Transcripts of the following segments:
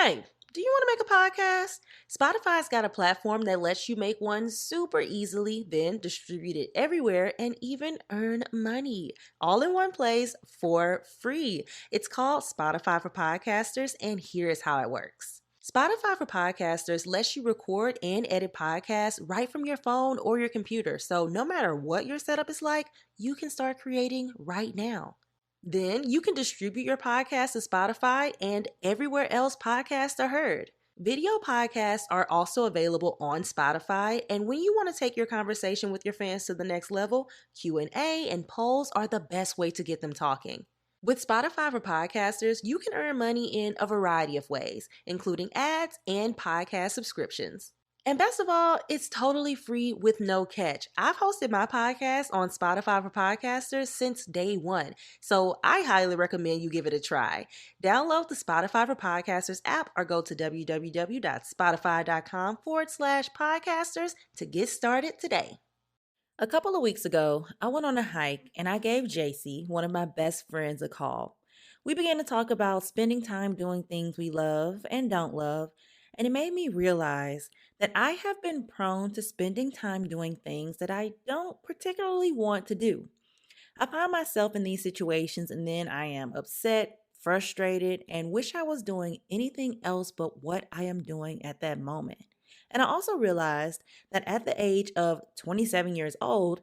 Hey, do you want to make a podcast? Spotify's got a platform that lets you make one super easily, then distribute it everywhere and even earn money all in one place for free. It's called Spotify for Podcasters, and here's how it works. Spotify for Podcasters lets you record and edit podcasts right from your phone or your computer. So no matter what your setup is like, you can start creating right now. Then you can distribute your podcast to Spotify and everywhere else podcasts are heard. Video podcasts are also available on Spotify, and when you want to take your conversation with your fans to the next level, Q&A and polls are the best way to get them talking. With Spotify for Podcasters, you can earn money in a variety of ways, including ads and podcast subscriptions. And best of all, it's totally free with no catch. I've hosted my podcast on Spotify for Podcasters since day one, so I highly recommend you give it a try. Download the Spotify for Podcasters app or go to www.spotify.com/podcasters to get started today. A couple of weeks ago, I went on a hike and I gave JC, one of my best friends, a call. We began to talk about spending time doing things we love and don't love, and it made me realize that I have been prone to spending time doing things that I don't particularly want to do. I find myself in these situations and then I am upset, frustrated, and wish I was doing anything else but what I am doing at that moment. And I also realized that at the age of 27 years old,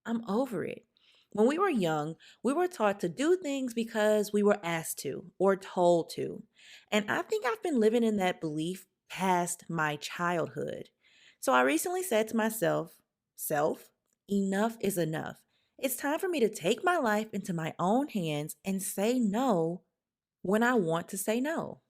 I'm over it. When we were young, we were taught to do things because we were asked to or told to. And I think I've been living in that belief past my childhood. So I recently said to myself, enough is enough. It's time for me to take my life into my own hands and say no when I want to say no.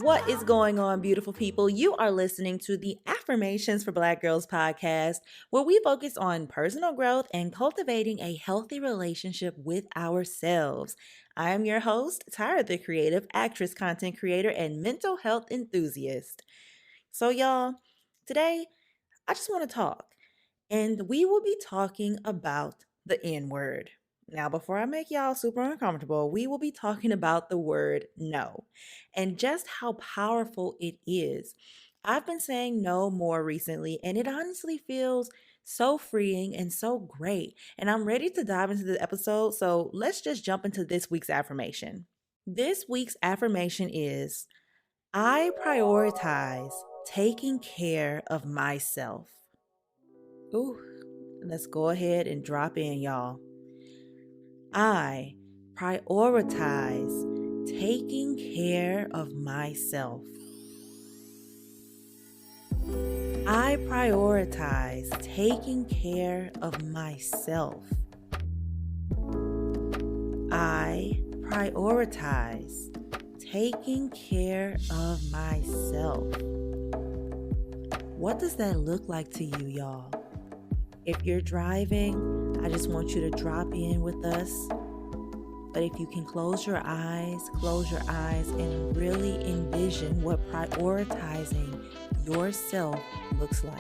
What is going on, beautiful people? You are listening to the Affirmations for Black Girls podcast, where we focus on personal growth and cultivating a healthy relationship with ourselves. I am your host, Tyra, the creative actress, content creator, and mental health enthusiast. So, y'all, today I just want to talk, and we will be talking about the N-word. Now, before I make y'all super uncomfortable, we will be talking about the word no and just how powerful it is. I've been saying no more recently, and it honestly feels so freeing and so great. And I'm ready to dive into the episode, so let's just jump into this week's affirmation. This week's affirmation is, I prioritize taking care of myself. Ooh, let's go ahead and drop in, y'all. I prioritize taking care of myself. I prioritize taking care of myself. I prioritize taking care of myself. What does that look like to you, y'all? If you're driving, I just want you to drop in with us. But if you can close your eyes and really envision what prioritizing yourself looks like.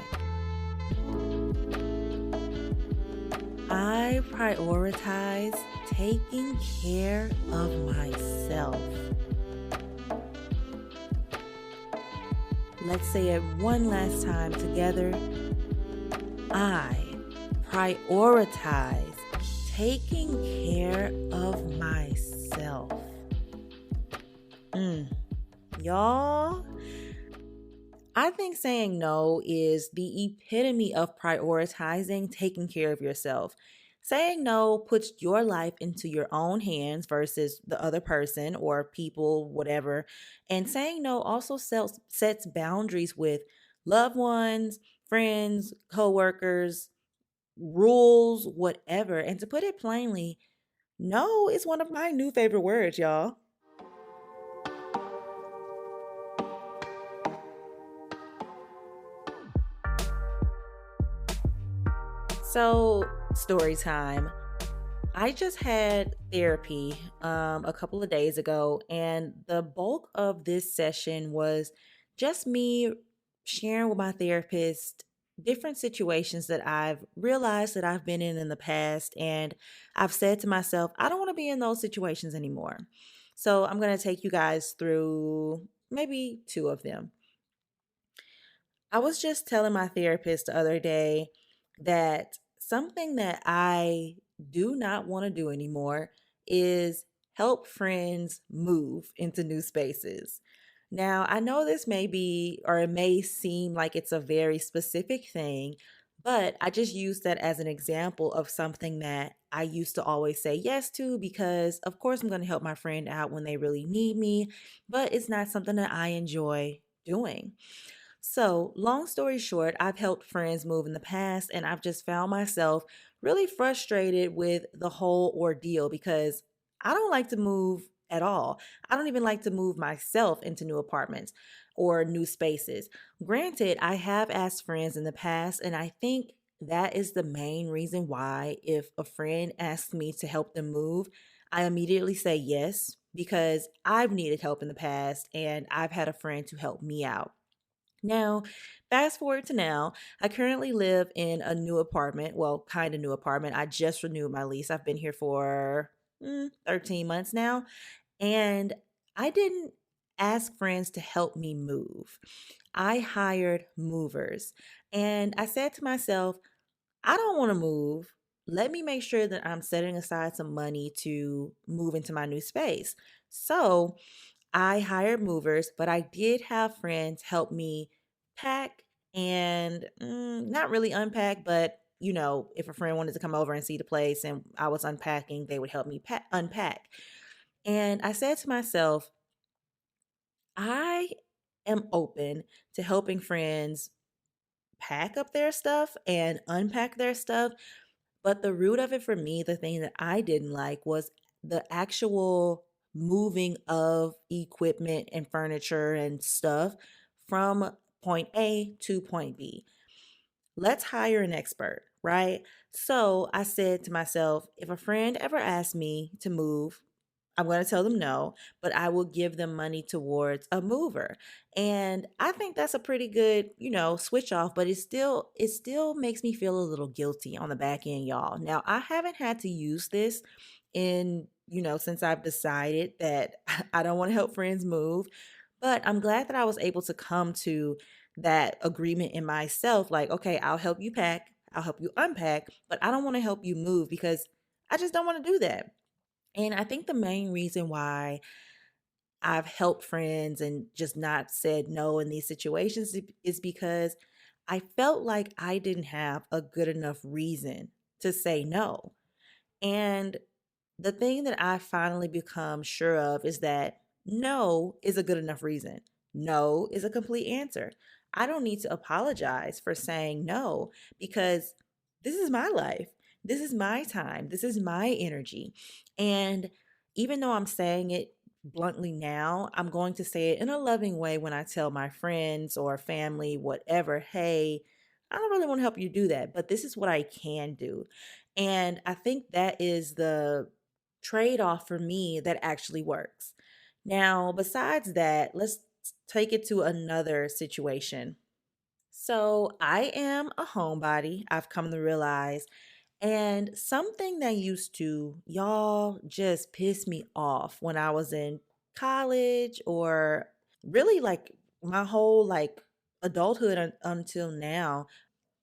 I prioritize taking care of myself. Let's say it one last time together. I prioritize taking care of myself. Y'all, I think saying no is the epitome of prioritizing taking care of yourself. Saying no puts your life into your own hands versus the other person or people, whatever. And saying no also sets boundaries with loved ones, friends, coworkers, rules, whatever. And to put it plainly, no is one of my new favorite words, y'all. So, story time. I just had therapy a couple of days ago, and the bulk of this session was just me sharing with my therapist different situations that I've realized that I've been in the past. And I've said to myself, I don't want to be in those situations anymore. So I'm going to take you guys through maybe two of them. I was just telling my therapist the other day that something that I do not want to do anymore is help friends move into new spaces. Now, I know this may be, or it may seem like it's a very specific thing, but I just use that as an example of something that I used to always say yes to because, of course, I'm going to help my friend out when they really need me, but it's not something that I enjoy doing. So, long story short, I've helped friends move in the past, and I've just found myself really frustrated with the whole ordeal because I don't like to move at all. I don't even like to move myself into new apartments or new spaces. Granted, I have asked friends in the past, and I think that is the main reason why, if a friend asks me to help them move, I immediately say yes because I've needed help in the past and I've had a friend to help me out. Now, fast forward to now, I currently live in a new apartment. Well, kind of new apartment. I just renewed my lease. I've been here for 13 months now. And I didn't ask friends to help me move. I hired movers. And I said to myself, I don't want to move. Let me make sure that I'm setting aside some money to move into my new space. So, I hired movers, but I did have friends help me pack and not really unpack, but if a friend wanted to come over and see the place and I was unpacking, they would help me unpack. And I said to myself, I am open to helping friends pack up their stuff and unpack their stuff. But the root of it for me, the thing that I didn't like was the actual moving of equipment and furniture and stuff from point A to point B. Let's hire an expert, right? So I said to myself, if a friend ever asks me to move, I'm going to tell them no, but I will give them money towards a mover. And I think that's a pretty good, switch off, but it still makes me feel a little guilty on the back end, y'all. Now, I haven't had to use this since I've decided that I don't want to help friends move, but I'm glad that I was able to come to that agreement in myself like, okay, I'll help you pack, I'll help you unpack, but I don't want to help you move because I just don't want to do that. And I think the main reason why I've helped friends and just not said no in these situations is because I felt like I didn't have a good enough reason to say no. And the thing that I finally become sure of is that no is a good enough reason. No is a complete answer. I don't need to apologize for saying no because this is my life. This is my time. This is my energy. And even though I'm saying it bluntly now, I'm going to say it in a loving way when I tell my friends or family, whatever, hey, I don't really want to help you do that, but this is what I can do. And I think that is the trade off for me that actually works. Now, besides that, let's take it to another situation. So, I am a homebody, I've come to realize, and something that used to, y'all, just piss me off when I was in college or really like my whole adulthood until now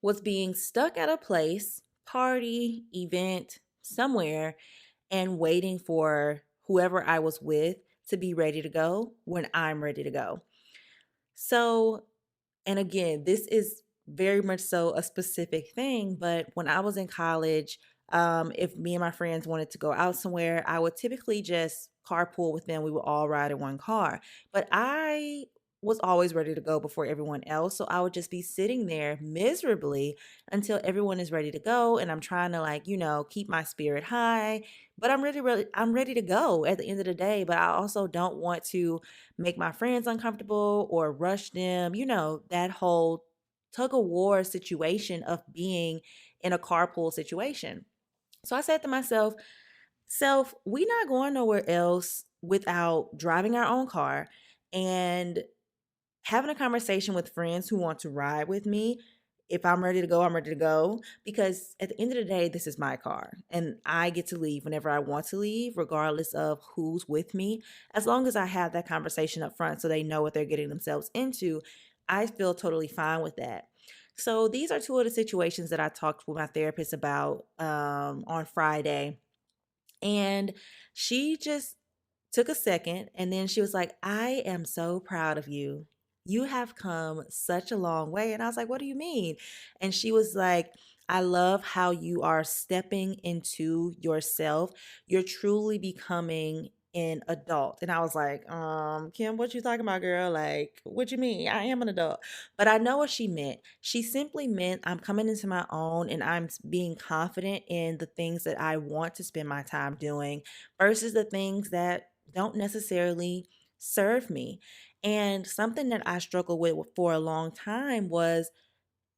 was being stuck at a place, party, event, somewhere, and waiting for whoever I was with to be ready to go when I'm ready to go. So, and again, this is very much so a specific thing, but when I was in college, if me and my friends wanted to go out somewhere, I would typically just carpool with them. We would all ride in one car. But I was always ready to go before everyone else. So I would just be sitting there miserably until everyone is ready to go. And I'm trying to keep my spirit high. But I'm ready to go at the end of the day. But I also don't want to make my friends uncomfortable or rush them, that whole tug of war situation of being in a carpool situation. So I said to myself, self, we not going nowhere else without driving our own car. And having a conversation with friends who want to ride with me. If I'm ready to go, I'm ready to go. Because at the end of the day, this is my car and I get to leave whenever I want to leave, regardless of who's with me. As long as I have that conversation up front so they know what they're getting themselves into, I feel totally fine with that. So these are two of the situations that I talked with my therapist about on Friday. And she just took a second and then she was like, I am so proud of you. You have come such a long way. And I was like, what do you mean? And she was like, I love how you are stepping into yourself. You're truly becoming an adult. And I was like, Kim, what you talking about, girl? Like, what you mean? I am an adult. But I know what she meant. She simply meant I'm coming into my own and I'm being confident in the things that I want to spend my time doing versus the things that don't necessarily serve me. And something that I struggled with for a long time was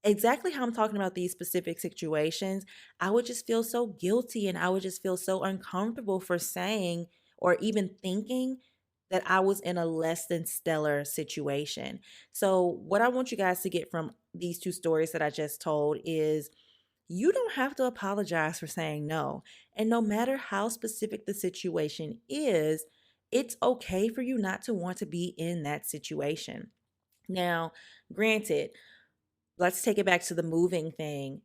exactly how I'm talking about these specific situations. I would just feel so guilty and I would just feel so uncomfortable for saying or even thinking that I was in a less than stellar situation. So, what I want you guys to get from these two stories that I just told is you don't have to apologize for saying no. And no matter how specific the situation is, it's okay for you not to want to be in that situation. Now, granted, let's take it back to the moving thing.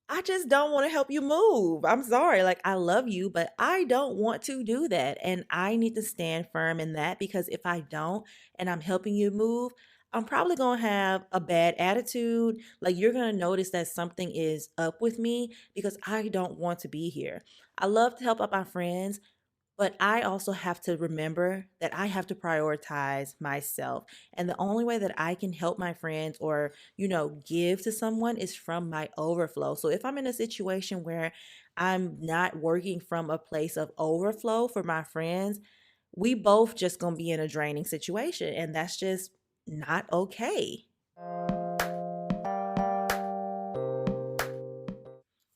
I just don't want to help you move. I'm sorry. Like, I love you, but I don't want to do that. And I need to stand firm in that because if I don't and I'm helping you move, I'm probably going to have a bad attitude. Like, you're going to notice that something is up with me because I don't want to be here. I love to help out my friends, but I also have to remember that I have to prioritize myself. And the only way that I can help my friends or, give to someone is from my overflow. So if I'm in a situation where I'm not working from a place of overflow for my friends, we both just going to be in a draining situation. And that's just not okay.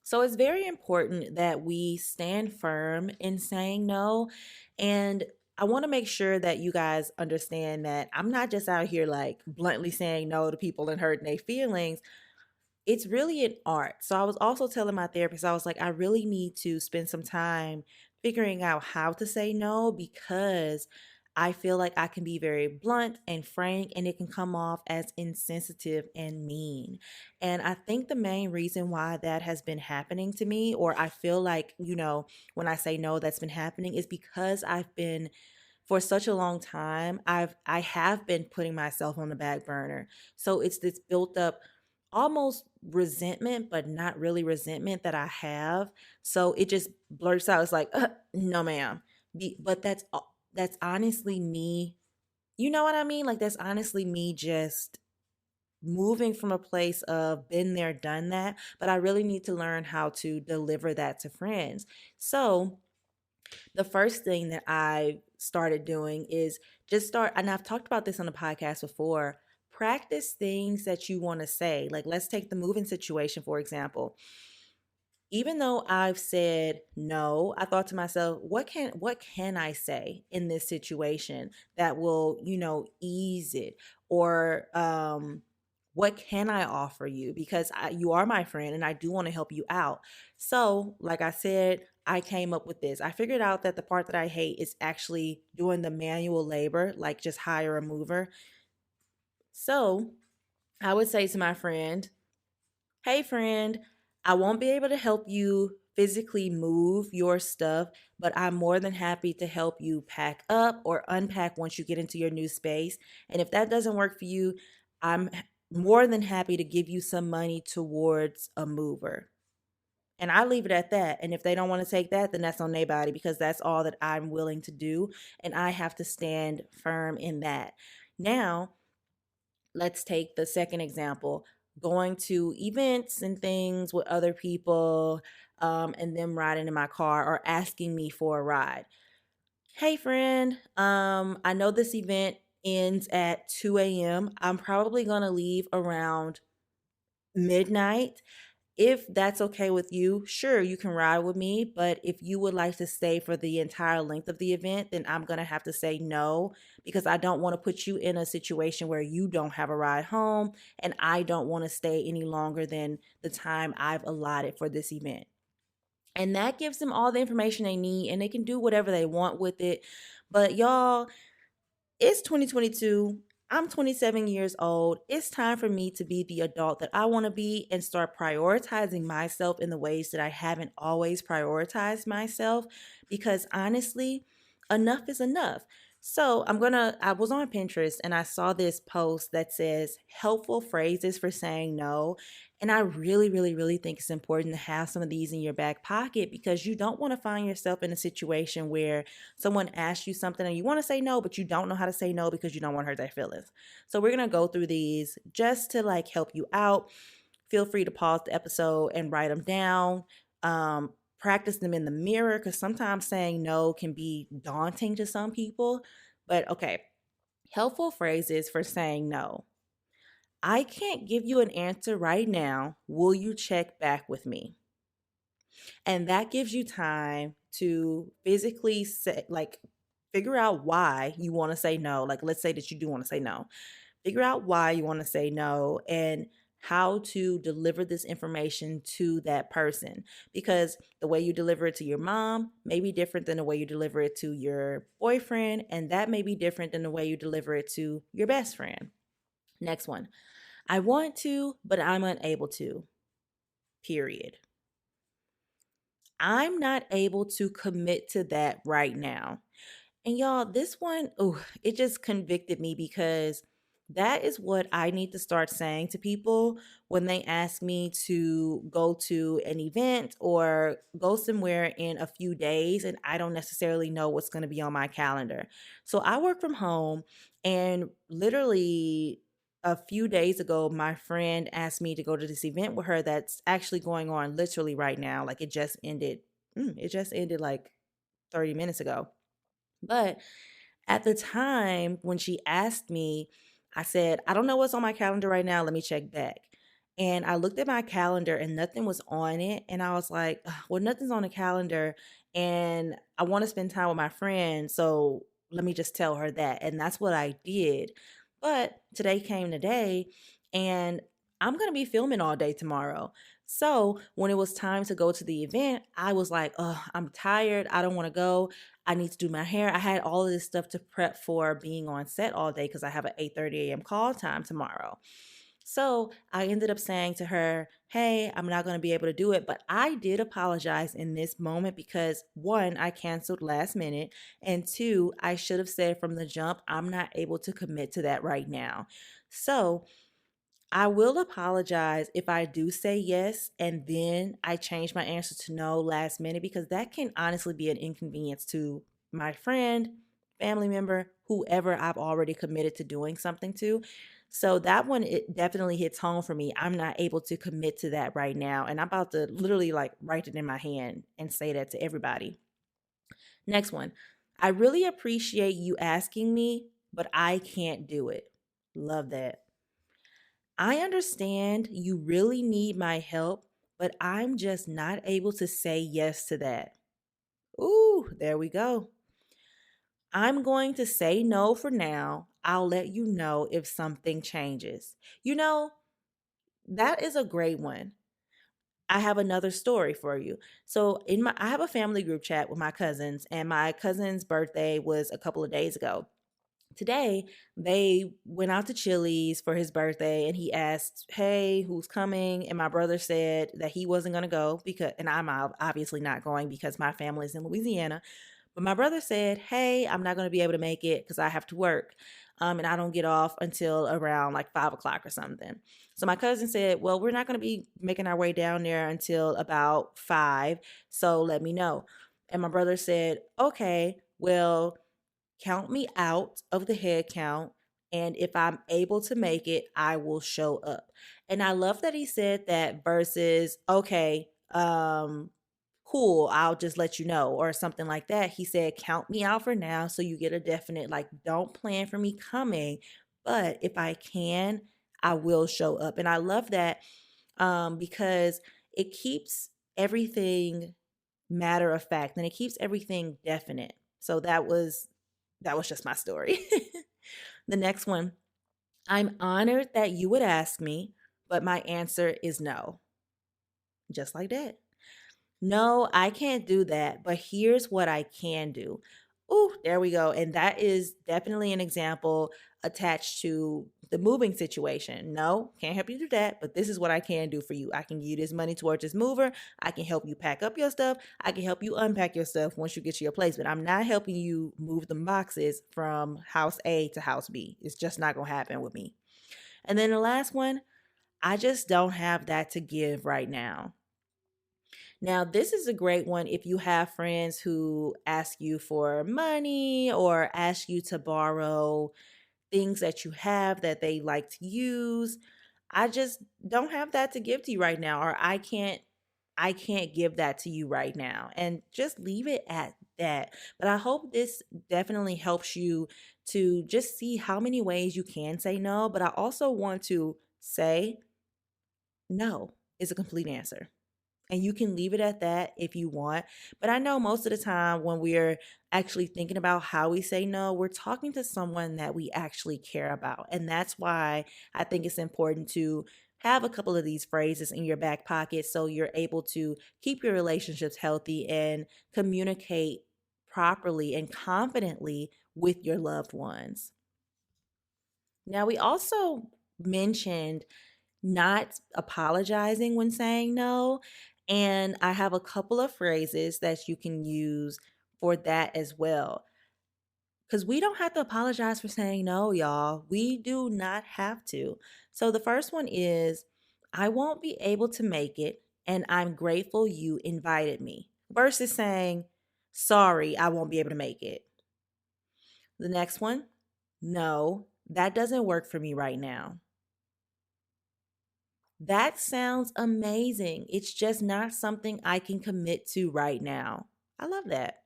So it's very important that we stand firm in saying no. And I want to make sure that you guys understand that I'm not just out here like bluntly saying no to people and hurting their feelings. It's really an art. So I was also telling my therapist, I was like, I really need to spend some time figuring out how to say no because I feel like I can be very blunt and frank and it can come off as insensitive and mean. And I think the main reason why that has been happening to me, or I feel like, when I say no, that's been happening, is because I've been for such a long time, I have been putting myself on the back burner. So it's this built up almost resentment, but not really resentment that I have. So it just blurts out. It's like, no, ma'am. But that's honestly me. You know what I mean? Like that's honestly me just moving from a place of been there, done that. But I really need to learn how to deliver that to friends. So the first thing that I started doing is just start, and I've talked about this on the podcast before, practice things that you want to say. Like, let's take the moving situation, for example. Even though I've said no, I thought to myself, what can I say in this situation that will, ease it? Or what can I offer you? Because you are my friend and I do want to help you out. So, like I said, I came up with this. I figured out that the part that I hate is actually doing the manual labor, like just hire a mover. So, I would say to my friend, hey, friend, I won't be able to help you physically move your stuff, but I'm more than happy to help you pack up or unpack once you get into your new space. And if that doesn't work for you, I'm more than happy to give you some money towards a mover. And I leave it at that. And if they don't want to take that, then that's on their body because that's all that I'm willing to do. And I have to stand firm in that. Now, let's take the second example, going to events and things with other people, and them riding in my car or asking me for a ride. Hey friend, I know this event ends at 2 a.m. I'm probably gonna leave around midnight. If that's okay with you, sure, you can ride with me. But if you would like to stay for the entire length of the event, then I'm going to have to say no, because I don't want to put you in a situation where you don't have a ride home, and I don't want to stay any longer than the time I've allotted for this event. And that gives them all the information they need, and they can do whatever they want with it. But y'all, it's 2022. I'm 27 years old. It's time for me to be the adult that I want to be and start prioritizing myself in the ways that I haven't always prioritized myself, because honestly, enough is enough. So I was on Pinterest and I saw this post that says helpful phrases for saying no. And I really, really, really think it's important to have some of these in your back pocket, because you don't want to find yourself in a situation where someone asks you something and you want to say no, but you don't know how to say no because you don't want to hurt their feelings. So we're going to go through these just to like help you out. Feel free to pause the episode and write them down. Practice them in the mirror, because sometimes saying no can be daunting to some people. But okay, helpful phrases for saying no. I can't give you an answer right now. Will you check back with me? And that gives you time to physically say, like, figure out why you want to say no. Like, let's say that you do want to say no. Figure out why you want to say no and how to deliver this information to that person. Because the way you deliver it to your mom may be different than the way you deliver it to your boyfriend. And that may be different than the way you deliver it to your best friend. Next one. I want to, but I'm unable to. Period. I'm not able to commit to that right now. And y'all, this one, oh, it just convicted me, because that is what I need to start saying to people when they ask me to go to an event or go somewhere in a few days and I don't necessarily know what's going to be on my calendar. So I work from home, and literally a few days ago, my friend asked me to go to this event with her that's actually going on literally right now. Like, it just ended. It just ended like 30 minutes ago. But at the time when she asked me, I said, I don't know what's on my calendar right now. Let me check back. And I looked at my calendar and nothing was on it. And I was like, "Ugh, well, nothing's on the calendar. And I want to spend time with my friend. So let me just tell her that." And that's what I did. But today came today, and I'm going to be filming all day tomorrow. So when it was time to go to the event, I was like, oh, I'm tired. I don't want to go. I need to do my hair. I had all of this stuff to prep for being on set all day because I have an 8:30 a.m. call time tomorrow. So I ended up saying to her, hey, I'm not going to be able to do it. But I did apologize in this moment because, one, I canceled last minute. And two, I should have said from the jump, I'm not able to commit to that right now. So I will apologize if I do say yes and then I change my answer to no last minute, because that can honestly be an inconvenience to my friend, family member, whoever I've already committed to doing something to. So that one, it definitely hits home for me. I'm not able to commit to that right now. And I'm about to literally like write it in my hand and say that to everybody. Next one. I really appreciate you asking me, but I can't do it. Love that. I understand you really need my help, but I'm just not able to say yes to that. Ooh, there we go. I'm going to say no for now. I'll let you know if something changes. You know, that is a great one. I have another story for you. So I have a family group chat with my cousins, and my cousin's birthday was a couple of days ago. Today they went out to Chili's for his birthday, and he asked, hey, who's coming? And my brother said that he wasn't going to go, because, and I'm obviously not going because my family's in Louisiana. But my brother said, hey, I'm not going to be able to make it because I have to work. And I don't get off until around like 5 o'clock or something. So my cousin said, well, we're not going to be making our way down there until about 5. So let me know. And my brother said, okay, well, count me out of the head count. And if I'm able to make it, I will show up. And I love that he said that versus, okay, cool, I'll just let you know, or something like that. He said, count me out for now. So you get a definite, like, don't plan for me coming. But if I can, I will show up. And I love that, because it keeps everything matter of fact and it keeps everything definite. So that was just my story. The next one, I'm honored that you would ask me, but my answer is no. Just like that. No, I can't do that, but here's what I can do. Ooh, there we go. And that is definitely an example attached to the moving situation. No, can't help you do that, but this is what I can do for you. I can give you this money towards this mover. I can help you pack up your stuff. I can help you unpack your stuff once you get to your place, but I'm not helping you move the boxes from house A to house B. It's just not going to happen with me. And then the last one, I just don't have that to give right now. Now, this is a great one if you have friends who ask you for money or ask you to borrow things that you have that they like to use. I just don't have that to give to you right now, or I can't give that to you right now. And just leave it at that. But I hope this definitely helps you to just see how many ways you can say no, but I also want to say no is a complete answer. And you can leave it at that if you want. But I know most of the time when we're actually thinking about how we say no, we're talking to someone that we actually care about. And that's why I think it's important to have a couple of these phrases in your back pocket so you're able to keep your relationships healthy and communicate properly and confidently with your loved ones. Now, we also mentioned not apologizing when saying no. And I have a couple of phrases that you can use for that as well. Because we don't have to apologize for saying no, y'all. We do not have to. So the first one is, I won't be able to make it, and I'm grateful you invited me, versus saying, sorry, I won't be able to make it. The next one, no, that doesn't work for me right now. That sounds amazing. It's just not something I can commit to right now. I love that.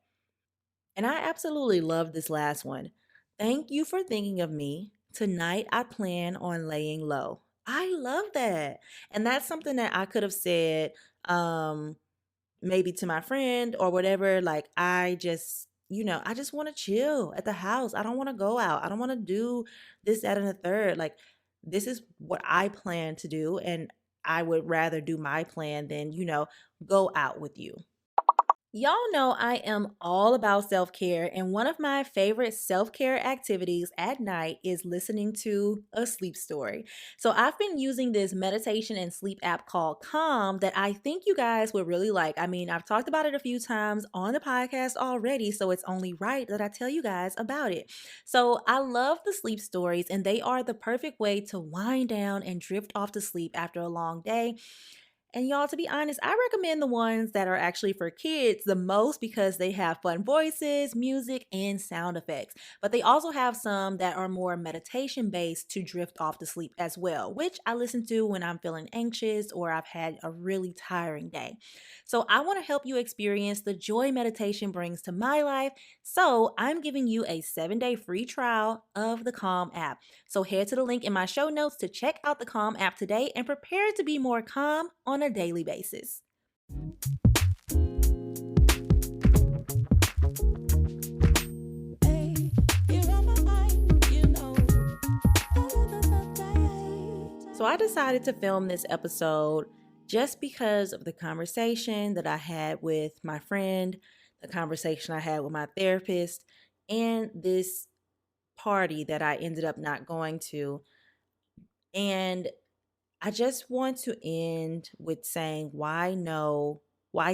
And I absolutely love this last one. Thank you for thinking of me. Tonight I plan on laying low. I love that. And that's something that I could have said maybe to my friend or whatever. Like, I just want to chill at the house. I don't want to go out. I don't want to do this, that, and the third. Like, this is what I plan to do. And I would rather do my plan than, go out with you. Y'all know I am all about self care, and one of my favorite self care activities at night is listening to a sleep story. So, I've been using this meditation and sleep app called Calm that I think you guys would really like. I mean, I've talked about it a few times on the podcast already, so it's only right that I tell you guys about it. So, I love the sleep stories, and they are the perfect way to wind down and drift off to sleep after a long day. And y'all, to be honest, I recommend the ones that are actually for kids the most because they have fun voices, music, and sound effects. But they also have some that are more meditation based to drift off to sleep as well, which I listen to when I'm feeling anxious or I've had a really tiring day. So I want to help you experience the joy meditation brings to my life. So I'm giving you a 7-day free trial of the Calm app. So head to the link in my show notes to check out the Calm app today and prepare to be more calm on a daily basis. So I decided to film this episode just because of the conversation that I had with my friend, the conversation I had with my therapist, and this party that I ended up not going to. And I just want to end with saying why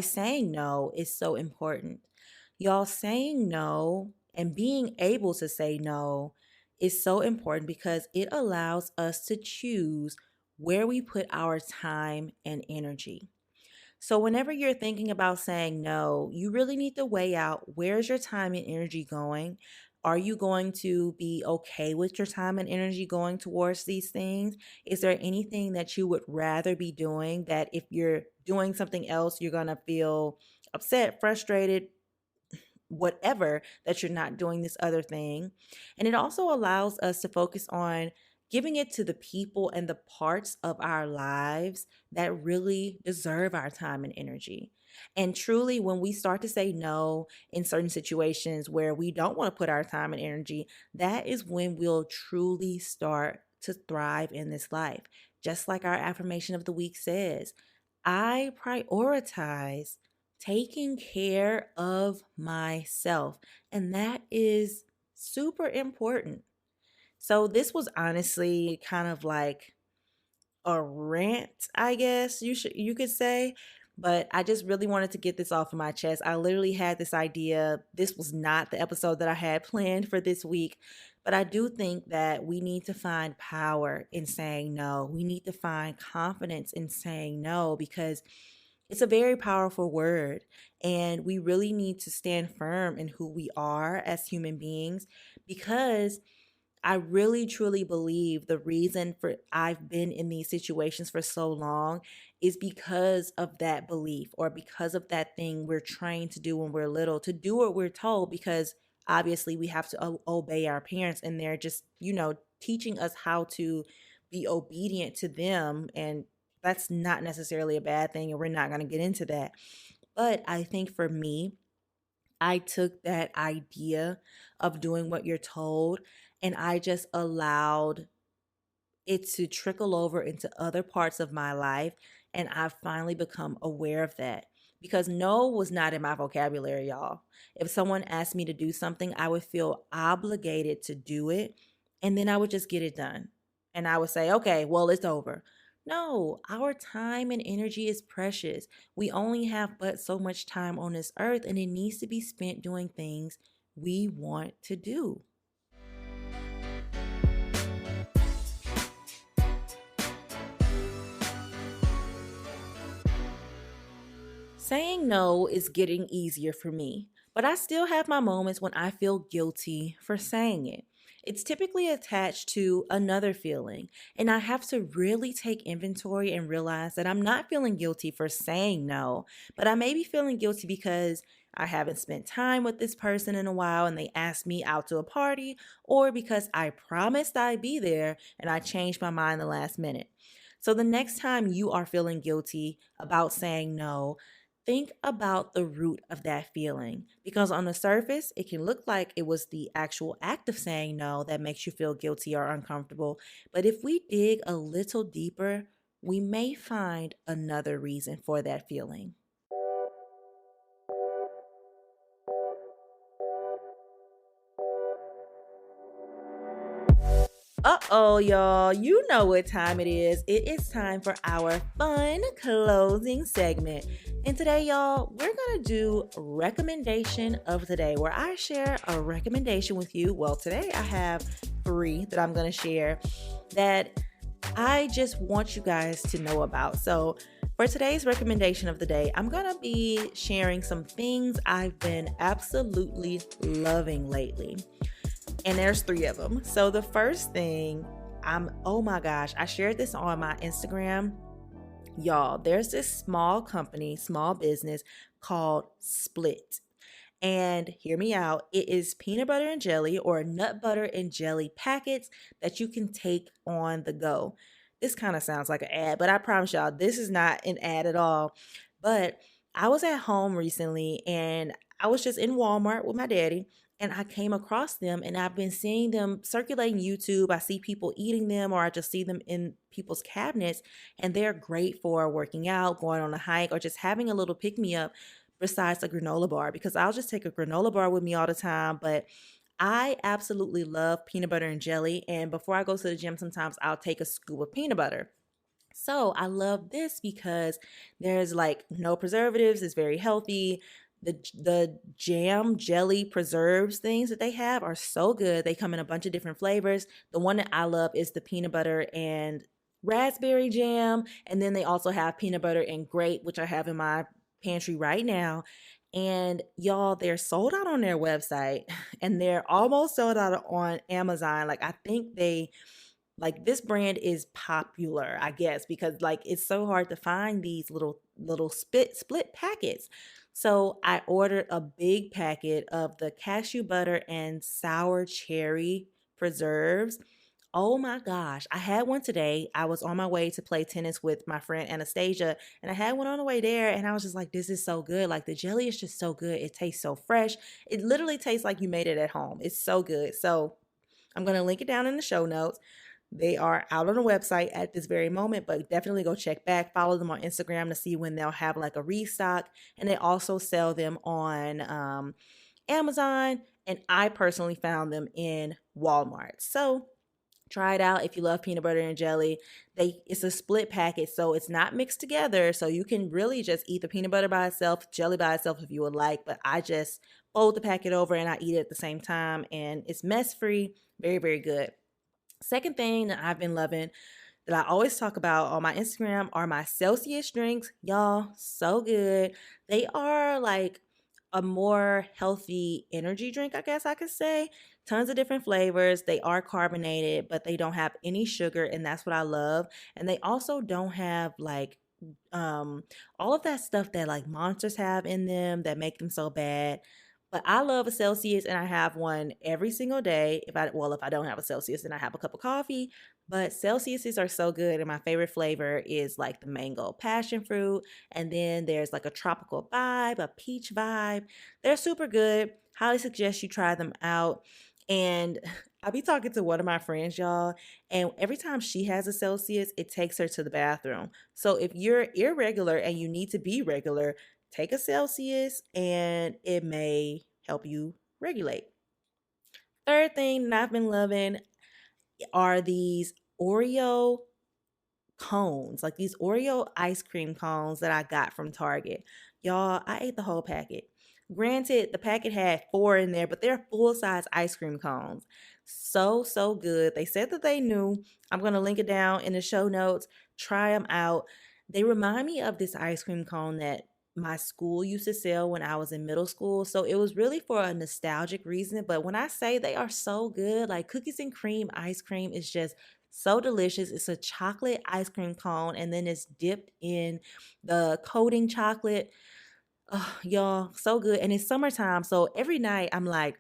saying no is so important. Y'all, saying no and being able to say no is so important because it allows us to choose where we put our time and energy. So, whenever you're thinking about saying no, you really need to weigh out where's your time and energy going? Are you going to be okay with your time and energy going towards these things? Is there anything that you would rather be doing that if you're doing something else, you're going to feel upset, frustrated, whatever, that you're not doing this other thing? And it also allows us to focus on giving it to the people and the parts of our lives that really deserve our time and energy. And truly, when we start to say no in certain situations where we don't want to put our time and energy, that is when we'll truly start to thrive in this life. Just like our affirmation of the week says, I prioritize taking care of myself. And that is super important. So, this was honestly kind of like a rant, I guess you could say, but I just really wanted to get this off of my chest. I literally had this idea. This was not the episode that I had planned for this week, but I do think that we need to find power in saying no. We need to find confidence in saying no because it's a very powerful word, and we really need to stand firm in who we are as human beings because I really truly believe the reason for I've been in these situations for so long is because of that belief or because of that thing we're trained to do when we're little, to do what we're told because obviously we have to obey our parents and they're just, teaching us how to be obedient to them, and that's not necessarily a bad thing and we're not going to get into that. But I think for me, I took that idea of doing what you're told and I just allowed it to trickle over into other parts of my life. And I've finally become aware of that because no was not in my vocabulary, y'all. If someone asked me to do something, I would feel obligated to do it. And then I would just get it done. And I would say, okay, well, it's over. No, our time and energy is precious. We only have but so much time on this earth, and it needs to be spent doing things we want to do. Saying no is getting easier for me, but I still have my moments when I feel guilty for saying it. It's typically attached to another feeling, and I have to really take inventory and realize that I'm not feeling guilty for saying no, but I may be feeling guilty because I haven't spent time with this person in a while and they asked me out to a party, or because I promised I'd be there and I changed my mind the last minute. So the next time you are feeling guilty about saying no, think about the root of that feeling because on the surface, it can look like it was the actual act of saying no that makes you feel guilty or uncomfortable. But if we dig a little deeper, we may find another reason for that feeling. Uh-oh, y'all. You know what time it is. It is time for our fun closing segment. And today, y'all, we're going to do recommendation of the day where I share a recommendation with you. Well, today I have 3 that I'm going to share that I just want you guys to know about. So, for today's recommendation of the day, I'm going to be sharing some things I've been absolutely loving lately. And there's 3 of them. So the first thing, oh my gosh, I shared this on my Instagram. Y'all, there's this small company, small business called Split. And hear me out, it is peanut butter and jelly or nut butter and jelly packets that you can take on the go. This kind of sounds like an ad, but I promise y'all, this is not an ad at all. But I was at home recently and I was just in Walmart with my daddy and I came across them and I've been seeing them circulating YouTube. I see people eating them or I just see them in people's cabinets and they're great for working out, going on a hike, or just having a little pick me up besides a granola bar because I'll just take a granola bar with me all the time. But I absolutely love peanut butter and jelly. And before I go to the gym, sometimes I'll take a scoop of peanut butter. So I love this because there's like no preservatives. It's very healthy. The jam jelly preserves things that they have are so good. They come in a bunch of different flavors. The one that I love is the peanut butter and raspberry jam. And then they also have peanut butter and grape, which I have in my pantry right now. And y'all, they're sold out on their website and they're almost sold out on Amazon. Like I think this brand is popular, I guess, because like it's so hard to find these little split packets. So I ordered a big packet of the cashew butter and sour cherry preserves. Oh my gosh. I had one today. I was on my way to play tennis with my friend Anastasia, and I had one on the way there, and I was just like, this is so good. Like the jelly is just so good. It tastes so fresh. It literally tastes like you made it at home. It's so good. So I'm going to link it down in the show notes. They are out on the website at this very moment, but definitely go check back. Follow them on Instagram to see when they'll have like a restock. And they also sell them on Amazon. And I personally found them in Walmart. So try it out if you love peanut butter and jelly. It's a split packet, so it's not mixed together. So you can really just eat the peanut butter by itself, jelly by itself if you would like. But I just fold the packet over and I eat it at the same time. And it's mess free. Very, very good. Second thing that I've been loving that I always talk about on my Instagram are my Celsius drinks. Y'all, so good. They are like a more healthy energy drink, I guess I could say. Tons of different flavors. They are carbonated, but they don't have any sugar, and that's what I love. And they also don't have like all of that stuff that like monsters have in them that make them so bad. But I love a Celsius and I have one every single day. If I don't have a Celsius, then I have a cup of coffee. But Celsiuses are so good, and my favorite flavor is like the mango passion fruit, and then there's like a tropical vibe, a peach vibe. They're super good. Highly suggest you try them out. And I be talking to one of my friends, y'all, and every time she has a Celsius, it takes her to the bathroom. So if you're irregular and you need to be regular, take a Celsius and it may help you regulate. Third thing that I've been loving are these Oreo cones, like these Oreo ice cream cones that I got from Target. Y'all, I ate the whole packet. Granted, the packet had 4 in there, but they're full-size ice cream cones. So, so good. They said that they knew. I'm going to link it down in the show notes. Try them out. They remind me of this ice cream cone that my school used to sell when I was in middle school. So it was really for a nostalgic reason. But when I say they are so good, like cookies and cream ice cream is just so delicious. It's a chocolate ice cream cone, and then it's dipped in the coating chocolate. Oh, y'all, so good. And it's summertime. So every night I'm like,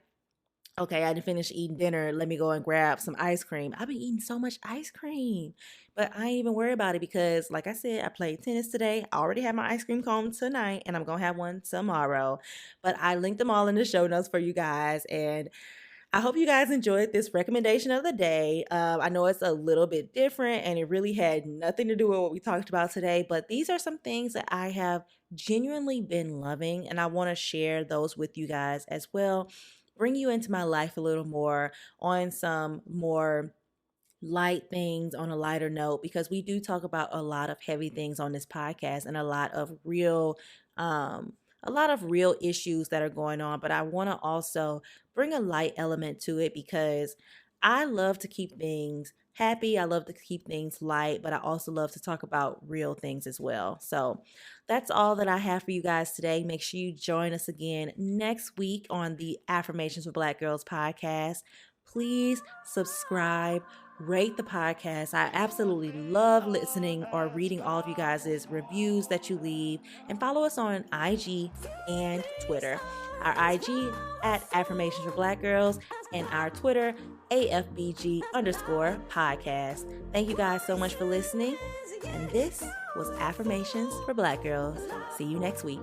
okay, I didn't finish eating dinner. Let me go and grab some ice cream. I've been eating so much ice cream, but I ain't even worried about it because, like I said, I played tennis today. I already have my ice cream cone tonight, and I'm going to have one tomorrow. But I linked them all in the show notes for you guys. And I hope you guys enjoyed this recommendation of the day. I know it's a little bit different and it really had nothing to do with what we talked about today, but these are some things that I have genuinely been loving, and I want to share those with you guys as well. Bring you into my life a little more on some more light things on a lighter note, because we do talk about a lot of heavy things on this podcast and a lot of real issues that are going on, but I want to also bring a light element to it because I love to keep things happy. I love to keep things light, but I also love to talk about real things as well. So that's all that I have for you guys today. Make sure you join us again next week on the Affirmations for Black Girls podcast. Please subscribe, rate the podcast. I absolutely love listening or reading all of you guys' reviews that you leave, and follow us on IG and Twitter. Our IG at Affirmations for Black Girls and our Twitter AFBG_podcast. Thank you guys so much for listening. And this was Affirmations for Black Girls. See you next week.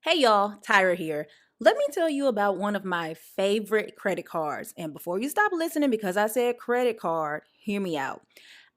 Hey y'all, Tyra here. Let me tell you about one of my favorite credit cards. And before you stop listening because I said credit card, hear me out.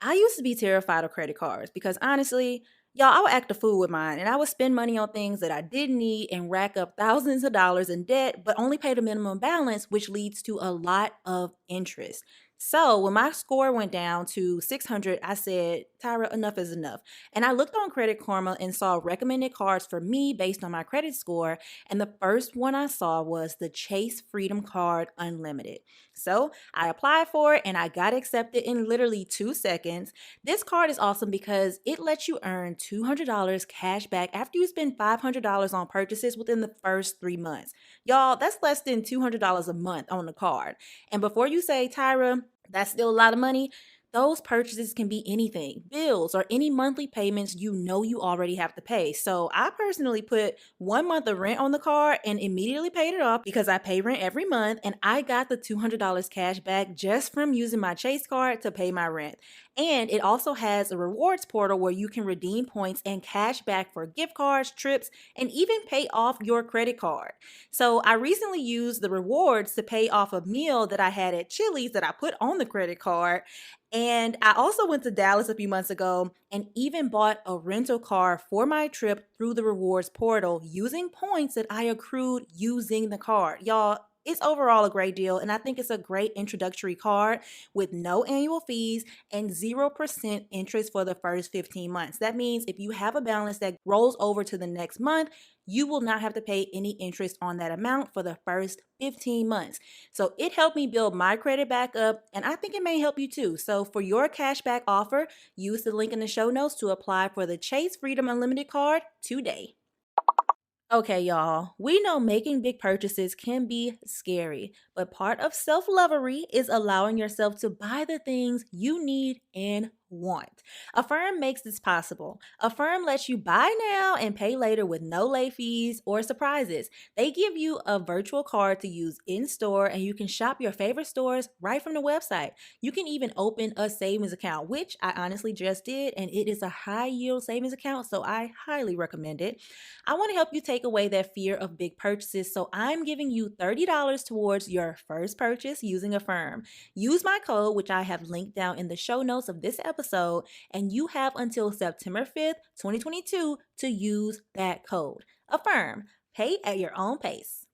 I used to be terrified of credit cards because honestly, y'all, I would act a fool with mine and I would spend money on things that I didn't need and rack up thousands of dollars in debt, but only pay the minimum balance, which leads to a lot of interest. So when my score went down to 600, I said, Tyra, enough is enough. And I looked on Credit Karma and saw recommended cards for me based on my credit score. And the first one I saw was the Chase Freedom Card Unlimited. So I applied for it and I got accepted in literally 2 seconds. This card is awesome because it lets you earn $200 cash back after you spend $500 on purchases within the first 3 months. Y'all, that's less than $200 a month on the card. And before you say, Tyra, that's still a lot of money, those purchases can be anything, bills or any monthly payments you know you already have to pay. So I personally put 1 month of rent on the card and immediately paid it off because I pay rent every month, and I got the $200 cash back just from using my Chase card to pay my rent. And it also has a rewards portal where you can redeem points and cash back for gift cards, trips, and even pay off your credit card. So I recently used the rewards to pay off a meal that I had at Chili's that I put on the credit card. And I also went to Dallas a few months ago and even bought a rental car for my trip through the rewards portal using points that I accrued using the card. Y'all, it's overall a great deal, and I think it's a great introductory card with no annual fees and 0% interest for the first 15 months. That means if you have a balance that rolls over to the next month, you will not have to pay any interest on that amount for the first 15 months. So it helped me build my credit back up, and I think it may help you too. So for your cashback offer, use the link in the show notes to apply for the Chase Freedom Unlimited card today. Okay, y'all, we know making big purchases can be scary, but part of self-lovery is allowing yourself to buy the things you need and want. Affirm makes this possible. Affirm lets you buy now and pay later with no late fees or surprises. They give you a virtual card to use in store, and you can shop your favorite stores right from the website. You can even open a savings account, which I honestly just did, and it is a high yield savings account, so I highly recommend it. I want to help you take away that fear of big purchases, so I'm giving you $30 towards your first purchase using Affirm. Use my code, which I have linked down in the show notes of this episode, and you have until September 5th, 2022 to use that code. Affirm. Pay at your own pace.